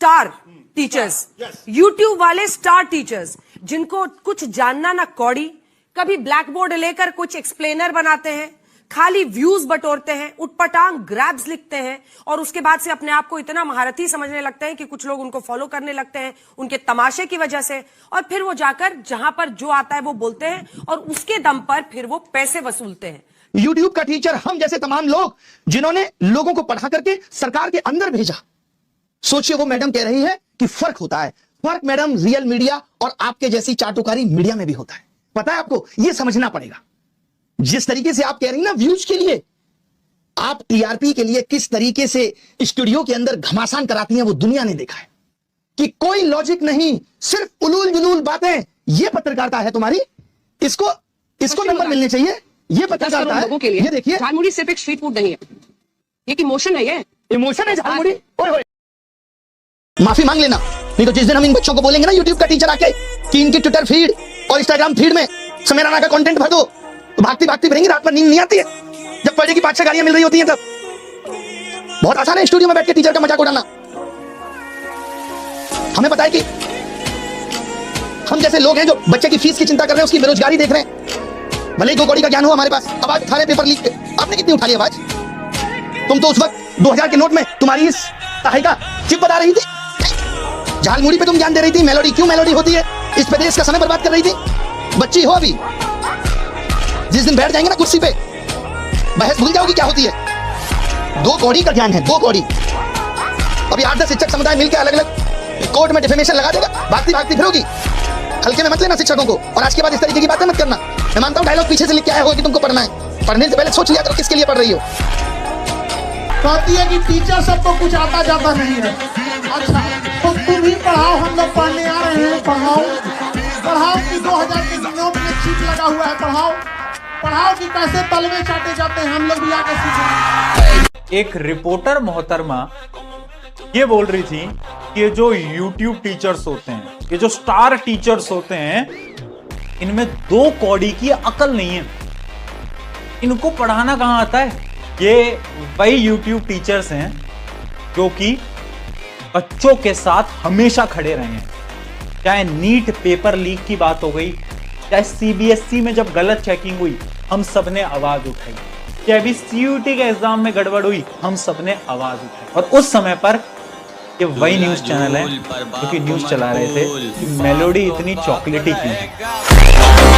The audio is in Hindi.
स्टार टीचर्स, यूट्यूब वाले स्टार टीचर्स, जिनको कुछ जानना ना कौड़ी, कभी ब्लैक बोर्ड लेकर कुछ एक्सप्लेनर बनाते हैं, खाली व्यूज बटोरते हैं, उटपटांग ग्रैब्स लिखते हैं और उसके बाद से अपने आप को इतना महारथी समझने लगते हैं कि कुछ लोग उनको फॉलो करने लगते हैं उनके तमाशे की वजह से, और फिर वो जाकर जहां पर जो आता है वो बोलते हैं और उसके दम पर फिर वो पैसे वसूलते हैं। यूट्यूब का टीचर हम जैसे तमाम लोग जिन्होंने लोगों को पढ़ा करके सरकार के अंदर भेजा। सोचिए वो मैडम कह रही है कि फर्क होता है। फर्क मैडम रियल मीडिया और आपके जैसी चाटुकारी मीडिया में भी होता है। पता है आपको, यह समझना पड़ेगा। जिस तरीके से आप कह रही ना व्यूज के लिए, आप टीआरपी के लिए किस तरीके से स्टूडियो के अंदर घमासान कराती हैं वो दुनिया ने देखा है कि कोई लॉजिक नहीं, सिर्फ उलूल जुलूल बातें। ये पत्रकारिता है तुम्हारी, इसको नंबर मिलने चाहिए। ये पत्रकारिता है लोगों के लिए। ये देखिए, झालमुड़ी सिर्फ एक स्ट्रीट फूड नहीं है, ये इमोशन है। ये इमोशन है झालमुड़ी। ओए होए, माफी मांग लेना, नहीं तो जिस दिन हम इन बच्चों को बोलेंगे ना यूट्यूब का टीचर आके कि इनकी ट्विटर फीड और इंस्टाग्राम फीड में समय राणा का कंटेंट भर दो, तो भागती भागती भरेंगी। रात में नींद नहीं आती है जब पर डे की 5-6 गालियां मिल रही होती हैं। तब बहुत आसान है स्टूडियो में बैठ के टीचर का मजाक उड़ाना। हमें पता है कि हम जैसे लोग हैं जो बच्चे की फीस की चिंता कर रहे हैं, उसकी बेरोजगारी देख रहे हैं। भले ही 2 कौड़ी का ज्ञान हो हमारे पास, आवाज उठा रहे पेपर लीक पे। आपने कितनी उठा ली आवाज? तुम तो उस वक्त 2000 के नोट में तुम्हारी इस सहायिका चिप बता रही थी, झालमुड़ी पे तुम ज्ञान दे रही थी। मेलोडी क्यों मेलोडी होती है, इस पे देश का समय बर्बाद कर रही थी। बच्ची हो अभी, जिस दिन बैठ जाएंगे ना कुर्सी पे, बहस भूल जाओगी क्या होती है। 2 कौड़ी का ज्ञान है, 2 कौड़ी। अभी 8-10 शिक्षक समुदाय मिलकर अलग अलग कोर्ट में डिफेमेशन लगा देगा, भागती भागती फिरोगी। हल्के में मत लेना शिक्षकों को, और आज के बाद इस तरीके की बातें मत करना। मैं मानता हूं डायलॉग पीछे से लिख के आया होगा कि तुमको पढ़ना है, पढ़ने से पहले सोच लिया करो किसके लिए पढ़ रही हो। कहती है कि टीचर सबको कुछ आता जाता नहीं है। अच्छा तो तुम ही पढ़ाओ, हम लोग पढ़ने आ रहे हैं। पढ़ाओ कि 2000 के नोट में चिप लगा हुआ है। पढ़ाओ कि कैसे तलवे चाटे जाते हैं, हम लोग भी आके सीखें। एक रिपोर्टर मोहतरमा ये बोल रही थी कि ये जो यूट्यूब टीचर्स होते हैं, ये जो स्टार टीचर्स होते हैं, इनमें 2 कौड़ी की अकल नहीं है। इनको पढ़ाना कहां आता है। ये वही यूट्यूब टीचर्स हैं जो कि बच्चों के साथ हमेशा खड़े रहे हैं। चाहे नीट पेपर लीक की बात हो गई, चाहे सीबीएसई में जब गलत चेकिंग हुई, हम सबने आवाज उठाई। चाहे अभी सीयूटी के एग्जाम में गड़बड़ हुई, हम सबने आवाज उठाई। और उस समय पर ये वही न्यूज चैनल है जो कि न्यूज चला रहे थे कि मेलोडी इतनी चॉकलेटी क्यों है।